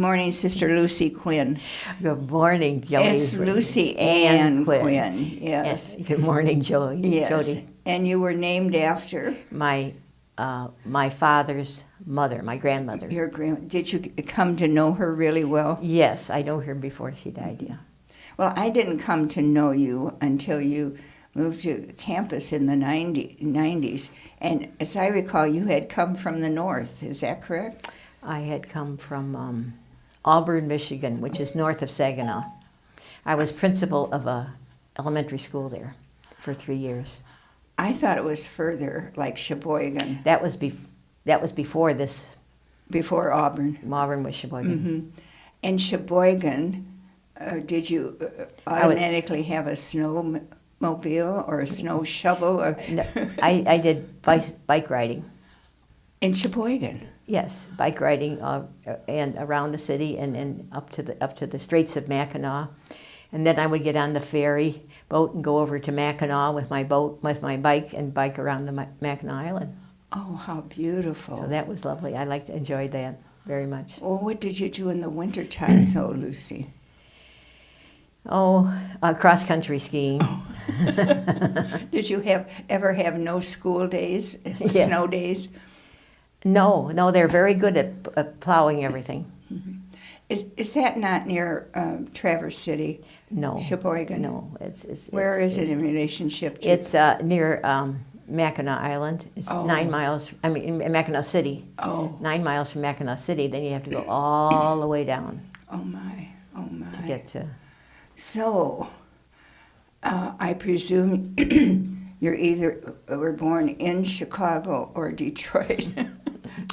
morning, Sister Lucy Quinn. Good morning, Jody. It's Lucy Ann Quinn. Yes. Good morning, Jody. Yes. Jody. And you were named after My father's mother, my grandmother. your Did you come to know her really well? Yes, I know her before she died. Yeah. Well, I didn't come to know you until you moved to campus in the 90s. And as I recall, you had come from the north. Is that correct? I had come from Auburn, Michigan, which is north of Saginaw. I was principal of a elementary school there for 3 years. I thought it was further, like Sheboygan. That was before this. Before Auburn. Auburn was Sheboygan. Mm-hmm. And Sheboygan, did you automatically have a snowmobile or a snow shovel? Or No, I did bike riding. In Sheboygan? Yes, bike riding and around the city and up to the Straits of Mackinac, and then I would get on the ferry boat and go over to Mackinac with my bike and bike around the Mackinac Island. Oh, how beautiful! So that was lovely. I enjoyed that very much. Well, what did you do in the winter times, oh Lucy? Oh, cross country skiing. Oh. Did you ever have no school days, Yeah. snow days? No, they're very good at plowing everything. Mm-hmm. Is that not near Traverse City? No. Sheboygan? No, it's Where is it in relationship to? It's near Mackinac Island. It's 9 miles. I mean, in Mackinac City. Oh. 9 miles from Mackinac City. Then you have to go all the way down. Oh my! Oh my! To get to. So, I presume you're either were born in Chicago or Detroit.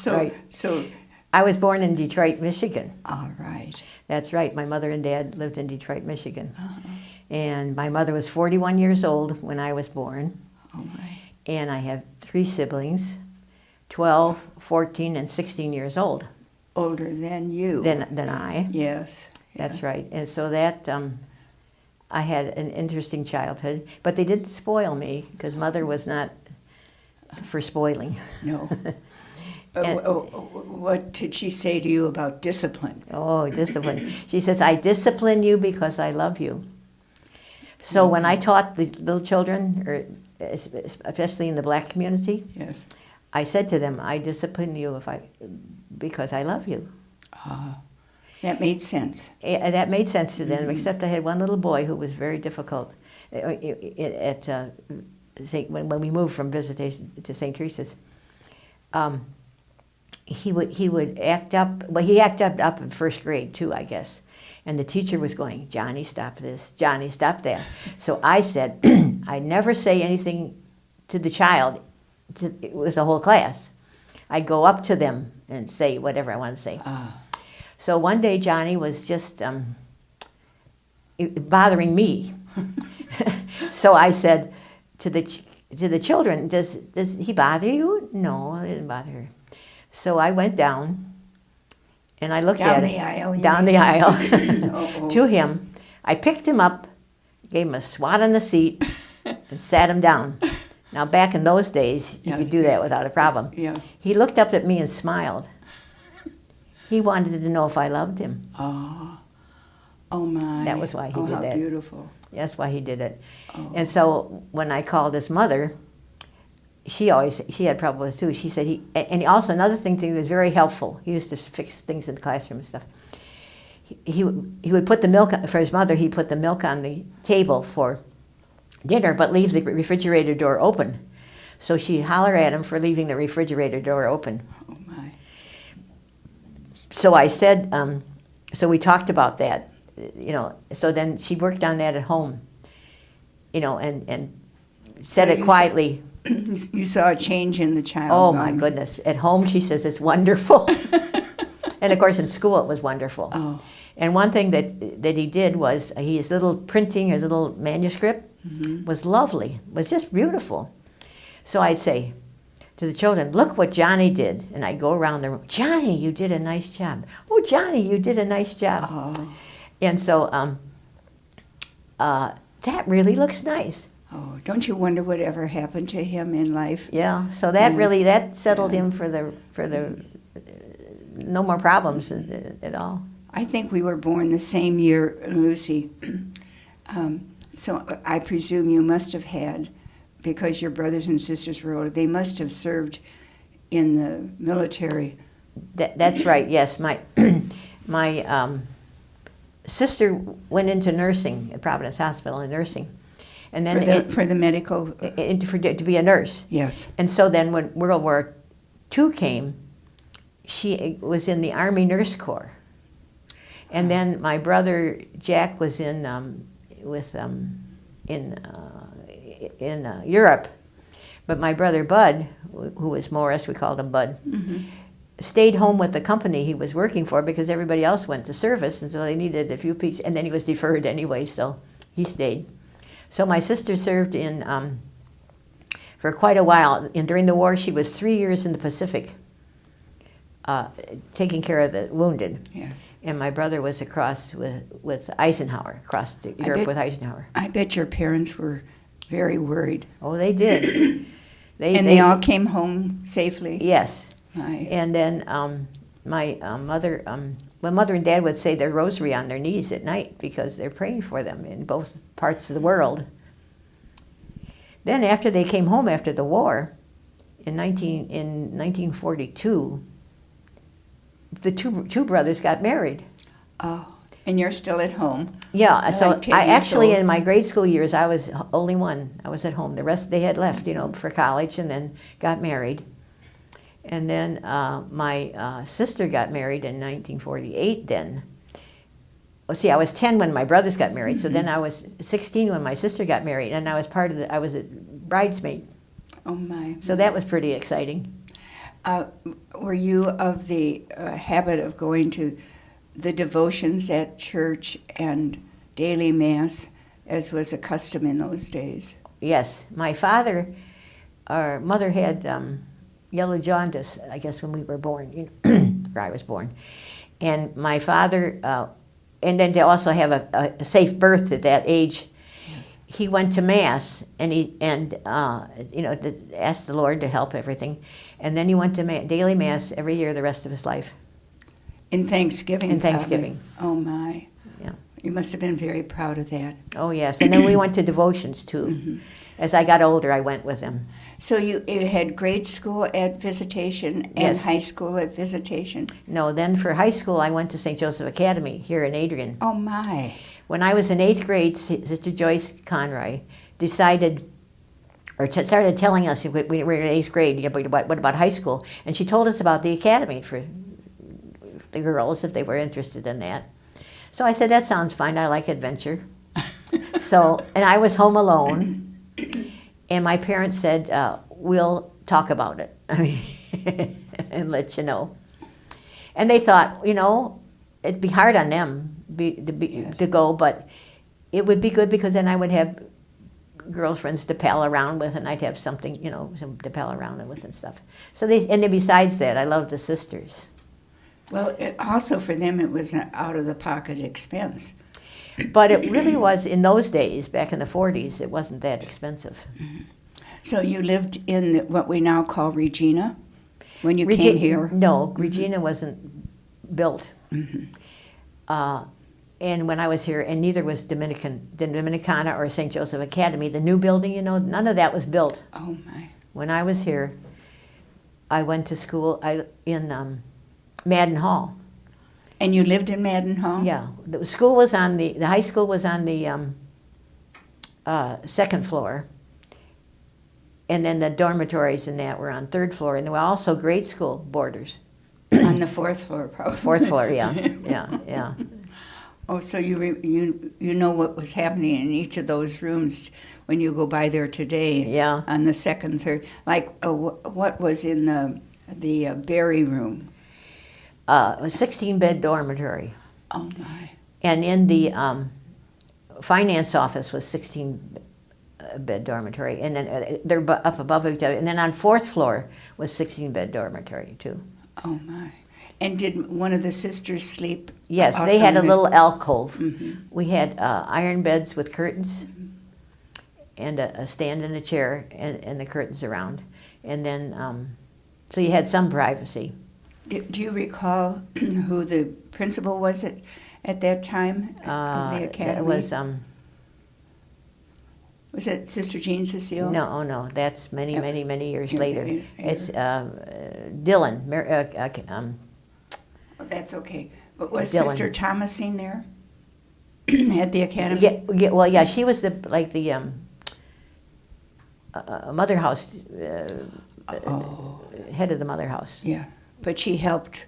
Right. So. I was born in Detroit, Michigan. All right. That's right. My mother and dad lived in Detroit, Michigan. Uh-huh. And my mother was 41 years old when I was born. Oh my. And I have 3 siblings, 12, 14, and 16 years old. Older than you. Than I. Yes. That's right. And so that, I had an interesting childhood. But they didn't spoil me because Mother was not for spoiling. No. What did she say to you about discipline? Oh, discipline. She says, I discipline you because I love you. So when I taught the little children, or especially in the black community, Yes. I said to them, I discipline you because I love you. That made sense. And that made sense to them, except I had one little boy who was very difficult when we moved from visitation to St. Teresa's. He would act up. Well, he acted up in first grade too, I guess. And the teacher was going, Johnny, stop this. Johnny, stop that. So I said, I never say anything to the child with the whole class. I'd go up to them and say whatever I want to say. So one day Johnny was just bothering me. So I said to the children, does he bother you? No, it didn't bother her. So I went down, and I looked at him. Down the aisle. To him. I picked him up, gave him a swat on the seat, and sat him down. Now, back in those days, you could do that without a problem. Yeah. He looked up at me and smiled. He wanted to know if I loved him. Oh my. That was why he did how that. Beautiful. That's why he did it. Oh. And so when I called his mother, she had problems too. She said and also another thing he was very helpful. He used to fix things in the classroom and stuff. He would put the milk, for his mother, he put the milk on the table for dinner, but leave the refrigerator door open. So she'd holler at him for leaving the refrigerator door open. Oh my. So I said, so we talked about that, so then she worked on that at home, and said it quietly. You saw a change in the child. Oh my goodness. At home she says it's wonderful. And of course in school it was wonderful. Oh. And one thing that he did was his little printing, his little manuscript was lovely. It was just beautiful. So I'd say to the children, look what Johnny did. And I'd go around the room, Johnny, you did a nice job. Oh, Johnny, you did a nice job. Oh. And so that really looks nice. Oh, don't you wonder whatever happened to him in life? Yeah, so that settled him for the no more problems at all. I think we were born the same year, Lucy. So I presume you must have had, because your brothers and sisters were older, they must have served in the military. That's right. Yes, my sister went into nursing at Providence Hospital in nursing, and then For the medical. to be a nurse. Yes. And so then when World War II came, she was in the Army Nurse Corps, and then my brother Jack was in Europe, but my brother Bud, who was Morris, we called him Bud, stayed home with the company he was working for because everybody else went to service, and so they needed a few pieces, and then he was deferred anyway, so he stayed. So my sister served in for quite a while, and during the war she was 3 years in the Pacific, taking care of the wounded. Yes. And my brother was across with Eisenhower, across to Europe with Eisenhower. I bet your parents were very worried. Oh, they did. They all came home safely? Yes. My. And then my mother, my mother and dad would say their rosary on their knees at night because they're praying for them in both parts of the world. Then after they came home after the war, in 1942, the two brothers got married. Oh, and you're still at home? Yeah, so Like 10 I years actually, old. in my grade school years, I was only one. I was at home. The rest, they had left, for college and then got married. And then my sister got married in 1948 then. Oh, see, I was 10 when my brothers got married, so then I was 16 when my sister got married, and I was I was a bridesmaid. Oh, my. So that was pretty exciting. Were you of the habit of going to the devotions at church and daily mass, as was a custom in those days? Yes. My mother had yellow jaundice, I guess, when we were born, or I was born. And my father, and then to also have a safe birth at that age, Yes. he went to mass and to ask the Lord to help everything, and then he went to daily mass every year the rest of his life. In Thanksgiving? In Thanksgiving. Probably. Oh, my. Yeah. You must have been very proud of that. Oh yes, and then we went to devotions too. As I got older, I went with him. So you had grade school at Visitation and Yes. high school at Visitation? No, then for high school, I went to St. Joseph Academy here in Adrian. Oh, my. When I was in 8th grade, Sister Joyce Conroy decided, or started telling us when we were in 8th grade, what about high school? And she told us about the academy for the girls, if they were interested in that. So I said, that sounds fine, I like adventure. And I was home alone, and my parents said, we'll talk about it, and let you know. And they thought, it'd be hard on them Yes. to go, but it would be good because then I would have girlfriends to pal around with, and I'd have something, some to pal around with and stuff. So and then besides that, I love the sisters. Well, also for them, it was an out-of-the-pocket expense. But it really was, in those days, back in the 40s, it wasn't that expensive. So you lived in what we now call Regina when you came here? No, Regina wasn't built. And when I was here, and neither was the Dominicana or St. Joseph Academy, the new building, none of that was built. Oh, my. When I was here, I went to school in Madden Hall. And you lived in Madden Hall? Yeah, the school was the high school was on the second floor, and then the dormitories and that were on third floor, and there were also grade school boarders. On the fourth floor, probably. Fourth floor, yeah. Oh, so you know what was happening in each of those rooms when you go by there today? Yeah. On the second, third, like what was in the Berry room? A 16-bed dormitory. Oh, my. And in the finance office was 16-bed dormitory, and then they're up above each other. And then on fourth floor was 16-bed dormitory too. Oh, my. And did one of the sisters sleep? Yes, also they had a in the- little alcove. Mhm. We had iron beds with curtains, and a stand and a chair, and the curtains around. And then, so you had some privacy. Do you recall who the principal was at that time of the academy? It was Was it Sister Jean Cecile? no. That's many years Years later. later. It's Dylan. Oh, that's okay. But was Dylan. Sister Thomasine there at the academy? Yeah. She was the mother house head of the mother house. Yeah, but she helped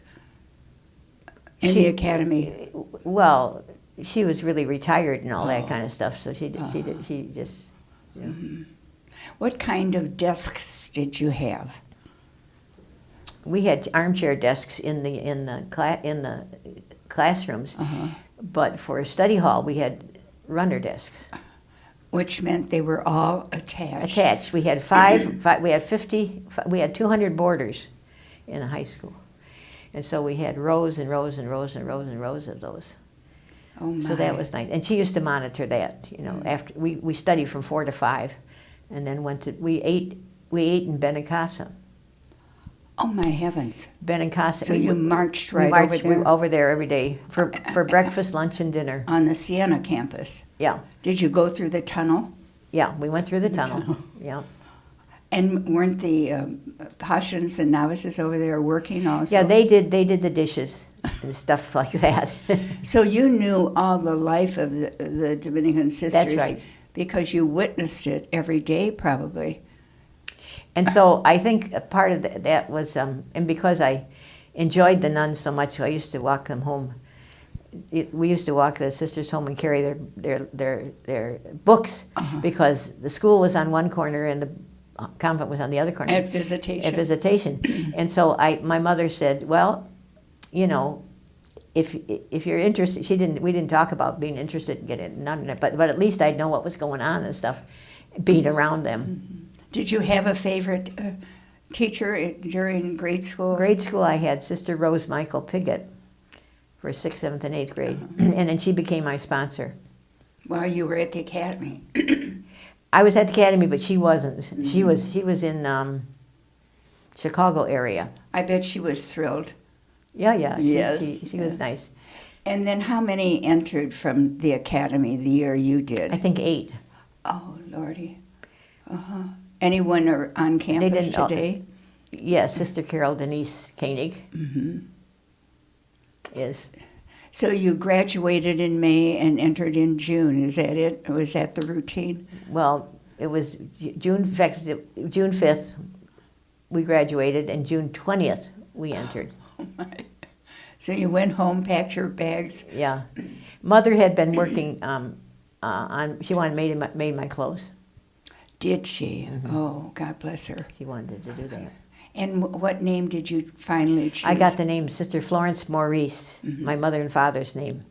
in the academy. Well, she was really retired and all that kind of stuff. So she just. Yeah. What kind of desks did you have? We had armchair desks in the classrooms, but for study hall we had runner desks. Which meant they were all attached. Attached. We had we had 50. We had 200 boarders in the high school, and so we had rows and rows and rows and rows and rows of those. Oh my. So that was nice, and she used to monitor that. After we studied from 4 to 5, and then we ate in Benincasa. Oh my heavens! Benincasa. So you marched right over there? We were over there every day for breakfast, lunch, and dinner. On the Siena campus. Yeah. Did you go through the tunnel? Yeah, we went through the tunnel. Yeah. And weren't the Pashtuns and novices over there working also? Yeah, they did the dishes and stuff like that. So you knew all the life of the Dominican Sisters. That's right. Because you witnessed it every day, probably. And so I think a part of that was, and because I enjoyed the nuns so much, I used to walk them home. We used to walk the sisters home and carry their books because the school was on one corner and the convent was on the other corner. At visitation. At visitation. And so my mother said, well, if you're interested, we didn't talk about being interested in getting a nun, but at least I'd know what was going on and stuff, being around them. Did you have a favorite teacher during grade school? Grade school, I had Sister Rose Michael Piggott for 6th, 7th, and 8th grade, and then she became my sponsor. While you were at the academy. I was at the academy, but she wasn't. She was in Chicago area. I bet she was thrilled. Yeah. Yes. She was nice. And then how many entered from the academy the year you did? I think 8. Oh, Lordy. Anyone on campus today? Yes, Sister Carol Denise Koenig is. So you graduated in May and entered in June. Is that it? Or was that the routine? Well, it was June 5th we graduated, and June 20th we entered. Oh my. So you went home, packed your bags? Yeah. Mother had been working she wanted made my clothes. Did she? Oh, God bless her. She wanted to do that. And what name did you finally choose? I got the name Sister Florence Maurice, my mother and father's name.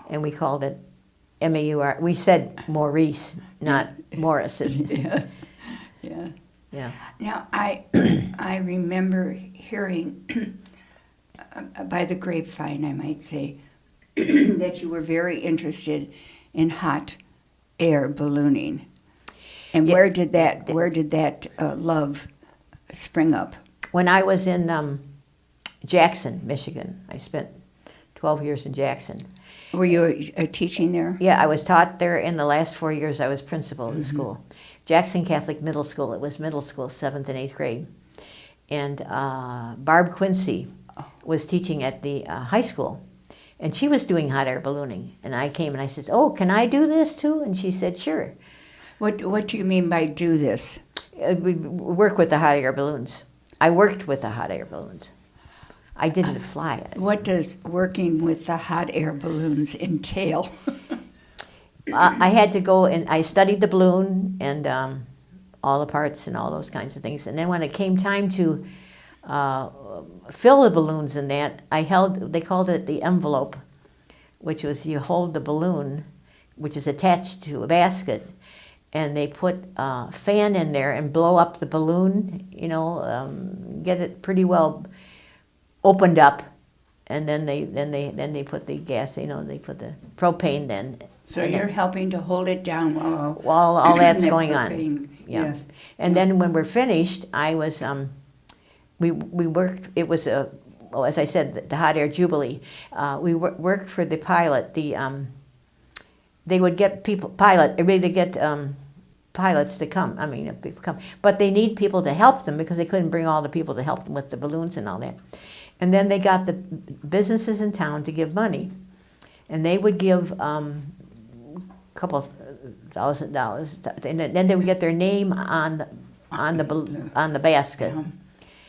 And we called it M-A-U-R. We said Maurice, not Morrison. Yeah. Now, I remember hearing, by the grapevine, I might say, that you were very interested in hot air ballooning. And where did that love spring up? When I was in Jackson, Michigan, I spent 12 years in Jackson. Were you teaching there? Yeah, I was taught there. In the last 4 years, I was principal of the school. Jackson Catholic Middle School. It was middle school, 7th and 8th grade. And Barb Quincy was teaching at the high school. And she was doing hot air ballooning. And I came and I said, oh, can I do this too? And she said, sure. What do you mean by do this? We work with the hot air balloons. I worked with the hot air balloons. I didn't fly it. What does working with the hot air balloons entail? I had to go and I studied the balloon and all the parts and all those kinds of things. And then when it came time to fill the balloons in that, they called it the envelope, which was you hold the balloon, which is attached to a basket, and they put a fan in there and blow up the balloon, get it pretty well opened up, and then they put the gas, they put the propane then. So you're helping to hold it down while all that's going on. Yeah. Yes. And then when we're finished, I was we worked. It was well, as I said, the Hot Air Jubilee. We worked for the pilot. They would get pilots to come. I mean, if people come, but they need people to help them because they couldn't bring all the people to help them with the balloons and all that. And then they got the businesses in town to give money, and they would give a couple $1,000, and then they would get their name on the basket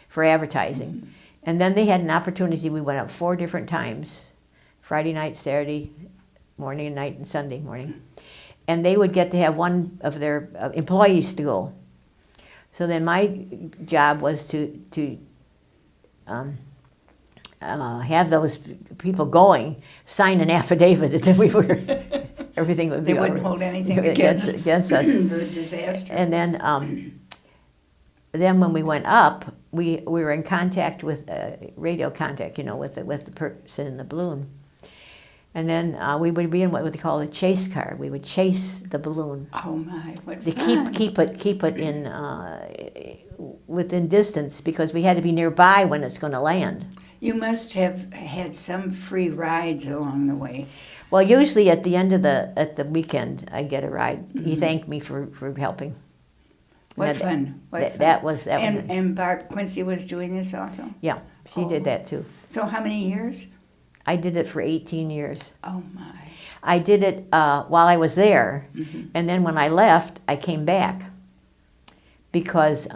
for advertising. And then they had an opportunity. We went up 4 different times: Friday night, Saturday morning and night, and Sunday morning. And they would get to have one of their employees to go. So then my job was to have those people going sign an affidavit that we were everything would be. They wouldn't hold anything against us. The disaster. And then when we went up, we were in contact with radio contact, with the person in the balloon. And then we would be in what they call a chase car. We would chase the balloon. Oh my! What to fun. keep it in within distance, because we had to be nearby when it's going to land. You must have had some free rides along the way. Well, usually at the end of the weekend, I get a ride. He thanked me for helping. What fun! What fun. That was. And Barb Quincy was doing this also. Yeah, she did that too. So how many years? I did it for 18 years. Oh my! I did it while I was there, and then when I left, I came back because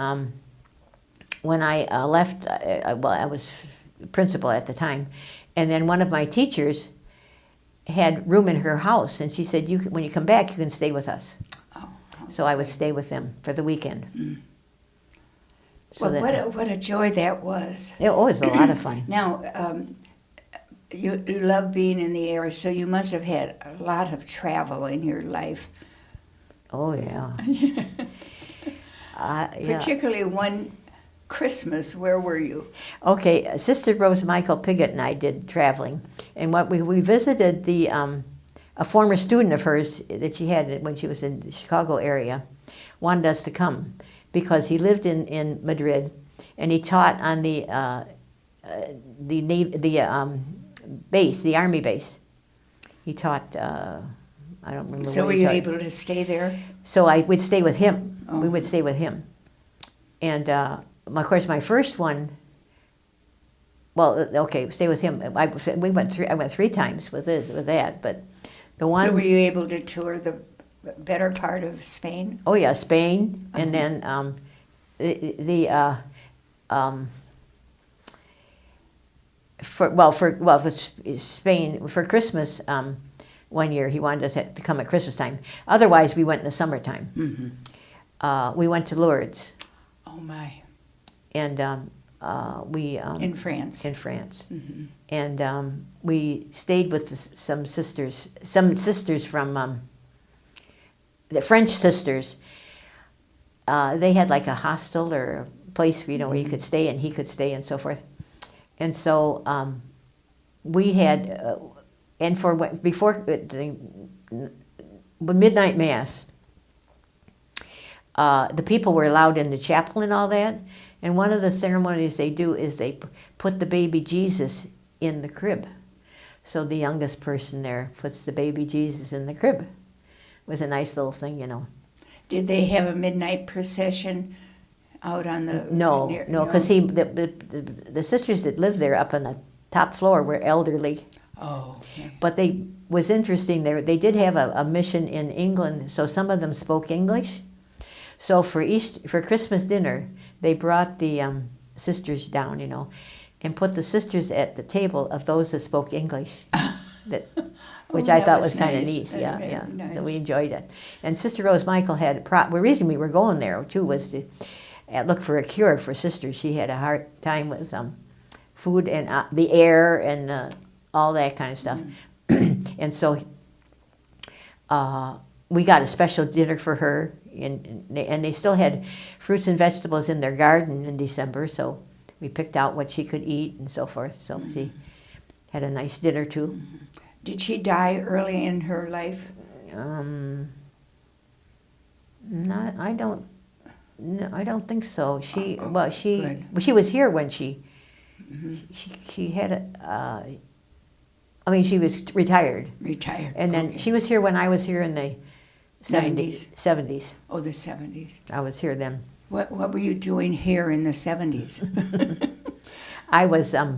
when I left, I was principal at the time, and then one of my teachers had room in her house, and she said, when you come back, you can stay with us. Oh, so I would stay with them for the weekend. So well, what a joy that was. It was a lot of fun. Now, you love being in the air, so you must have had a lot of travel in your life. Oh, yeah. Particularly one Christmas. Where were you? Okay, Sister Rose Michael Piggott and I did traveling. And what we visited a former student of hers that she had when she was in the Chicago area wanted us to come because he lived in Madrid, and he taught on the base, the army base. He taught, I don't remember. So were you able to stay there? So I would stay with him. Oh. We would stay with him. And of course, my first one, well, okay, stay with him. I went 3 times with that, but the one. So were you able to tour the better part of Spain? Oh yeah, Spain, and then for Spain for Christmas. One year he wanted us to come at Christmas time. Otherwise, we went in the summertime. We went to Lourdes. Oh my! And we in France. In France, and we stayed with some sisters from the French sisters. They had like a hostel or a place where you could stay, and he could stay, and so forth. And so we had, and before the midnight mass, the people were allowed in the chapel and all that. And one of the ceremonies they do is they put the baby Jesus in the crib. So the youngest person there puts the baby Jesus in the crib. It was a nice little thing, Did they have a midnight procession out on the... No, because the sisters that lived there up on the top floor were elderly. Oh, okay. But was interesting. They did have a mission in England, so some of them spoke English. So for Christmas dinner, they brought the sisters down, and put the sisters at the table of those that spoke English, which I thought was kind of nice. neat. Yeah. Nice. So we enjoyed it. And Sister Rose Michael had the reason we were going there too was to look for a cure for sisters. She had a hard time with food and the air and all that kind of stuff, and so we got a special dinner for her. And they still had fruits and vegetables in their garden in December, so we picked out what she could eat and so forth. So she had a nice dinner too. Did she die early in her life? I don't think so. She good. she was here when she She had she was retired. Retired. And then okay. she was here when I was here in the 90s? 70s. Oh, the 70s. I was here then. What were you doing here in the 70s? I was, I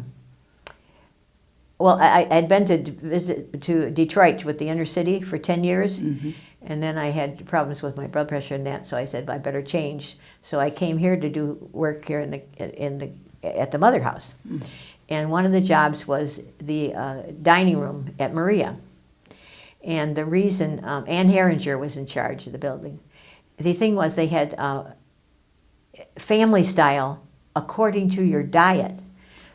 had been to visit to Detroit with the inner city for 10 years. Mm-hmm. And then I had problems with my blood pressure and that, so I said, I better change. So I came here to do work here at the Mother House. Mm. And one of the jobs was the dining room at Maria. And the reason, Ann Herringer was in charge of the building. The thing was they had family style according to your diet.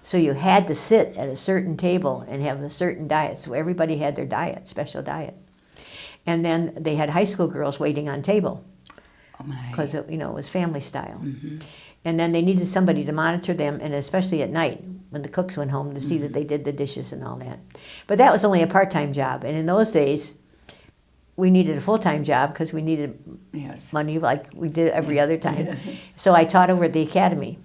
So you had to sit at a certain table and have a certain diet. So everybody had their diet, special diet. And then they had high school girls waiting on table Oh my. because it was family style. Mm-hmm. And then they needed somebody to monitor them, and especially at night when the cooks went home to see that they did the dishes and all that. But that was only a part-time job, and in those days, we needed a full-time job because we needed Yes. money like we did every other time. Yeah. So I taught over at the academy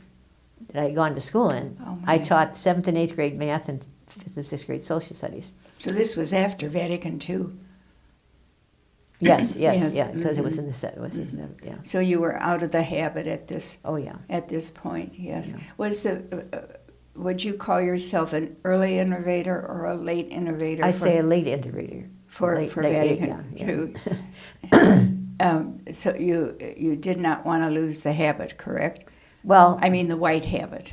that I had gone to school in. Oh, my. I taught 7th and 8th grade math and 5th and 6th grade social studies. So this was after Vatican II. Yes, Yes. yeah, because it was Mhm. in the set. Yeah. So you were out of the habit at this Oh yeah. point. Yes. Yeah. Was would you call yourself an early innovator or a late innovator? I'd say a late innovator. for late- Vatican yeah, II. So you did not want to lose the habit, correct? Well, I mean the white habit.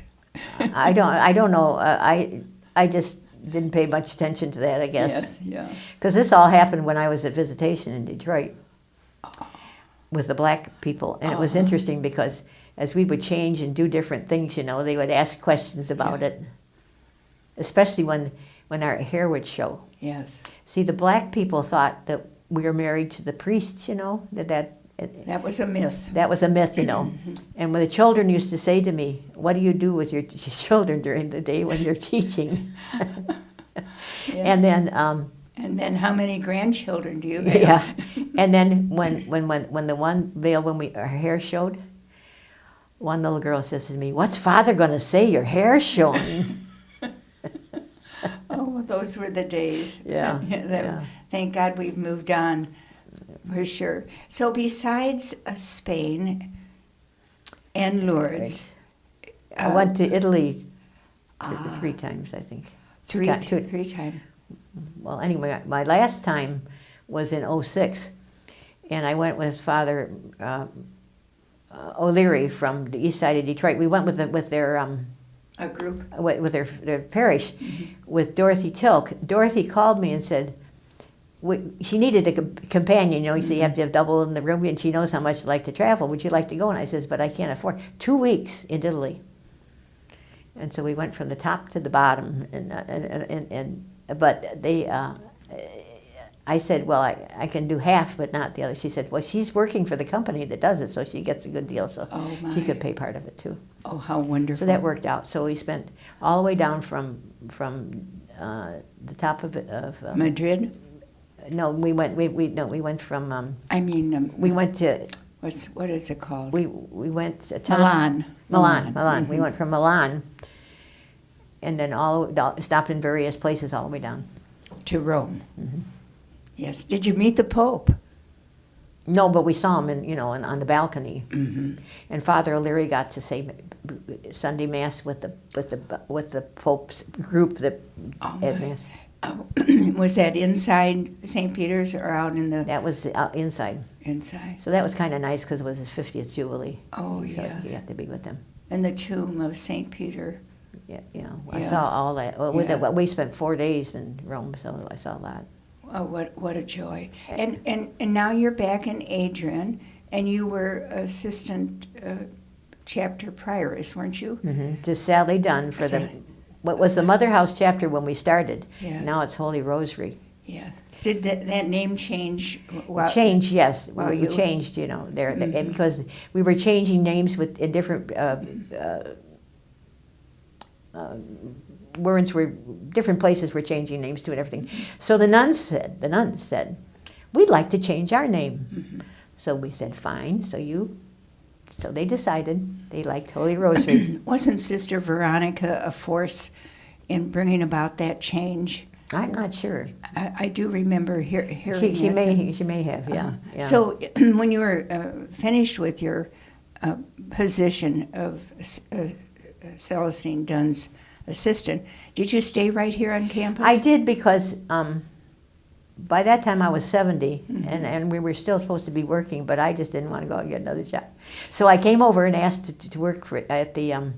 I don't know. I just didn't pay much attention to that, I guess. Yes. Yeah. Because this all happened when I was at visitation in Detroit with the black people. And it was interesting because as we would change and do different things, they would ask questions about it. Especially when our hair would show. Yes. See, the black people thought that we were married to the priests, That was a myth. that was a myth, And when the children used to say to me, what do you do with your children during the day when you're teaching? Yeah. And then, And then how many grandchildren do you have? yeah. And then when the one veil, when our hair showed, one little girl says to me, what's Father going to say? Your hair's showing. Oh, well, those were the days. Yeah, yeah. Thank God we've moved on, for sure. So besides Spain and Lourdes, I went to Italy 3 times, I think. three Two- times. Well, anyway, my last time was in '06, and I went with Father O'Leary from the east side of Detroit. We went with their A group. with their parish, with Dorothy Tilk. Dorothy called me and said she needed a companion. So you have to have double in the room, and she knows how much I like to travel. Would you like to go? And I says, but I can't afford 2 weeks in Italy. And so we went from the top to the bottom, but they. I said, well, I can do half, but not the other. She said, well, she's working for the company that does it, so she gets a good deal, so Oh, my. she could pay part of it too. Oh, how wonderful. So that worked out. So we spent all the way down from the top of Madrid? no, we went from I mean, we went to what is it called? we went to Milan. Milan. We Mhm. went from Milan, and then stopped in various places all the way down. To Rome. Mm-hmm. Yes. Did you meet the Pope? No, but we saw him on the balcony, Mm-hmm. and Father O'Leary got to say Sunday Mass with the Pope's group that Oh, at my. Mass. Oh, was that inside St. Peter's or out in the That was inside. inside? So that was kind of nice because it was his 50th Jubilee. Oh, So yes. you got to be with them. And the tomb of St. Peter. Yeah, I Yeah. saw all that. Well, Yeah. we spent 4 days in Rome, so I saw a lot. Oh, what a joy. And now you're back in Adrian, and you were assistant chapter prioress, weren't you? Mm-hmm. Just Sally Dunn for Sally. what was the Mother House chapter when we started. Yeah. Now it's Holy Rosary. Yes. Did that name change? Changed, yes. While we you- changed, there, Mhm. and because we were changing names in different words were different places were changing names to and everything. So the nuns said, we'd like to change our name. Mhm. So we said, fine. So you So they decided they liked Holy Rosary. Wasn't Sister Veronica a force in bringing about that change? I'm not sure. I do remember hearing She that. may have, yeah. Yeah. So when you were finished with your position of Celestine Dunn's assistant, did you stay right here on campus? I did because by that time I was 70, and we were still supposed to be working, but I just didn't want to go and get another job. So I came over and asked to work at the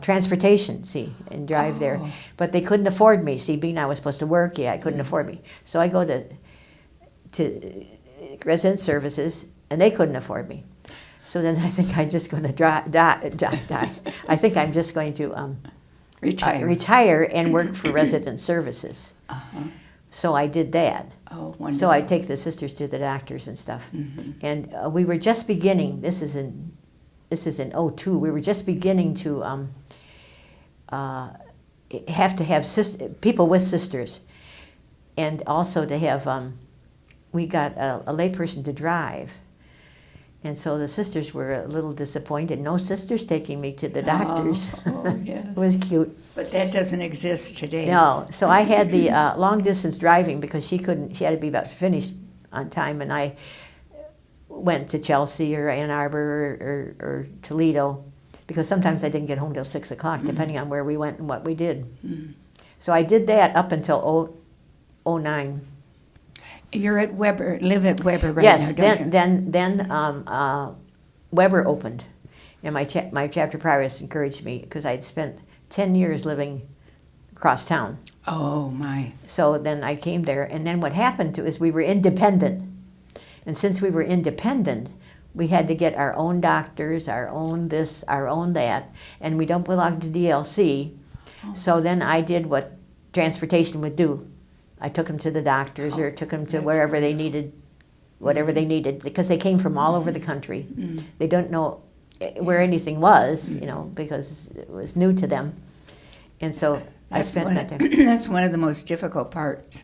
transportation, and drive there. But they couldn't afford me, being I was supposed to work, I couldn't afford me. So I go to resident services, and they couldn't afford me. So then I think I'm just going to die. I think I'm just going to retire and work for resident services. So I did that. Oh, wonderful. So I take the sisters to the doctors and stuff. And we were just beginning, this is in '02, we were just beginning to have to have people with sisters. And also to have, we got a layperson to drive. And so the sisters were a little disappointed. No sisters taking me to the doctors. Yes. It was cute. But that doesn't exist today. No, so I had the long distance driving because she had to be about finished on time, and I went to Chelsea or Ann Arbor or Toledo because sometimes I didn't get home till 6 o'clock, depending on where we went and what we did. So I did that up until '09. You're at Weber, live at Weber right Yes, now, don't you? then Weber opened, and my chapter prioress encouraged me because I'd spent 10 years living across town. Oh, my. So then I came there, and then what happened is we were independent. And since we were independent, we had to get our own doctors, our own this, our own that, and we don't belong to DLC. So then I did what transportation would do. I took them to the doctors or took them to wherever they needed, whatever they needed, because they came from all over the country. They don't know where anything was, because it was new to them. And so I spent that time. That's one of the most difficult parts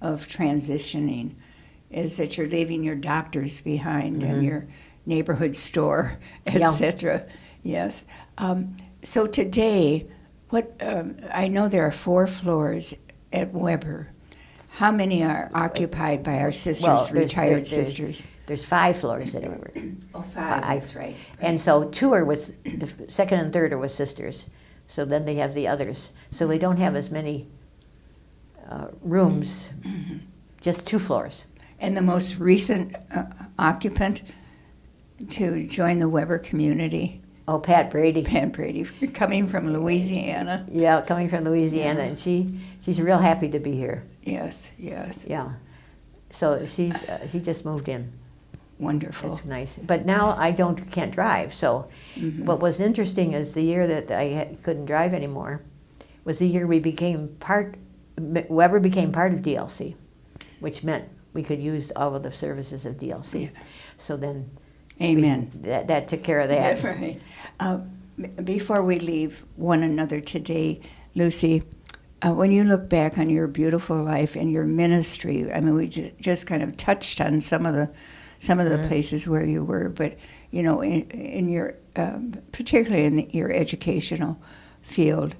of transitioning, is that you're leaving your doctors behind and your neighborhood store, etc. Yes. So today, I know there are 4 floors at Weber. How many are occupied by our sisters, retired sisters? There's 5 floors at Weber. Oh, 5, that's right. And so 2 are with, the second and third are with sisters. So then they have the others. So they don't have as many rooms, just 2 floors. And the most recent occupant to join the Weber community? Oh, Pat Brady. Pat Brady, coming from Louisiana. Yeah, coming from Louisiana, and she's real happy to be here. Yes, yes. Yeah. So she just moved in. Wonderful. It's nice. But now I can't drive. So what was interesting is the year that I couldn't drive anymore was the year Weber became part of DLC, which meant we could use all of the services of DLC. Yeah. So then, Amen. That took care of that. Yeah, right. Before we leave one another today, Lucy, when you look back on your beautiful life and your ministry, I mean, we just kind of touched on some of the places where you were, but in your particularly in your educational field,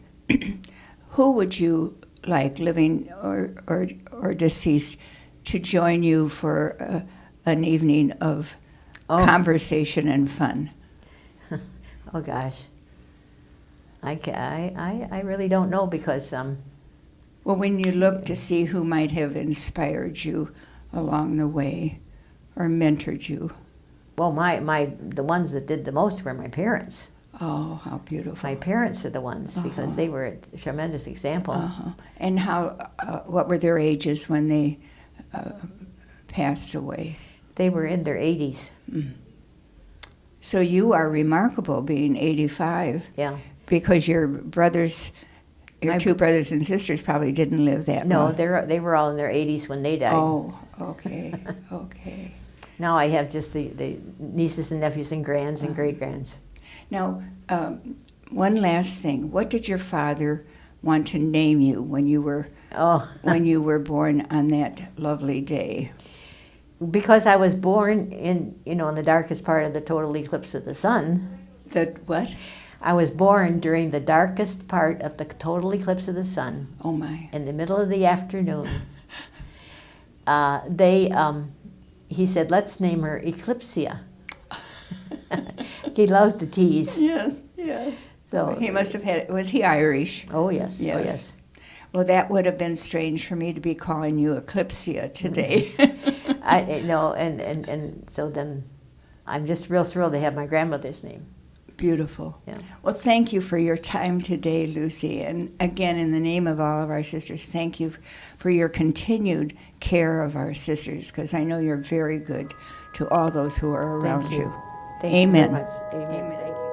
who would you like, living or deceased, to join you for an evening of conversation and fun? Oh gosh, I really don't know because well, when you look to see who might have inspired you along the way or mentored you. Well, the ones that did the most were my parents. Oh, how beautiful! My parents are the ones because they were a tremendous example. And what were their ages when they passed away? They were in their 80s. So you are remarkable, being 85. Yeah. Because your two brothers and sisters probably didn't live that long. No, they were all in their 80s when they died. Oh, okay, okay. Now I have just the nieces and nephews and grands and great-grands. Now, one last thing. What did your father want to name you when you were born on that lovely day? because I was born in in the darkest part of the total eclipse of the sun. The what? I was born during the darkest part of the total eclipse of the sun. Oh my. In the middle of the afternoon. He said, let's name her Eclipsia. He loves to tease. Yes, yes. So He must have had, was he Irish? Oh yes, Yes. oh yes. Well, that would have been strange for me to be calling you Eclipsia today. I know, and so then I'm just real thrilled to have my grandmother's name. Beautiful. Yeah. Well, thank you for your time today, Lucy. And again, in the name of all of our sisters, thank you for your continued care of our sisters, because I know you're very good to all those who are around Thank you. you. Thanks Amen. very much. Amen. Amen. Thank you.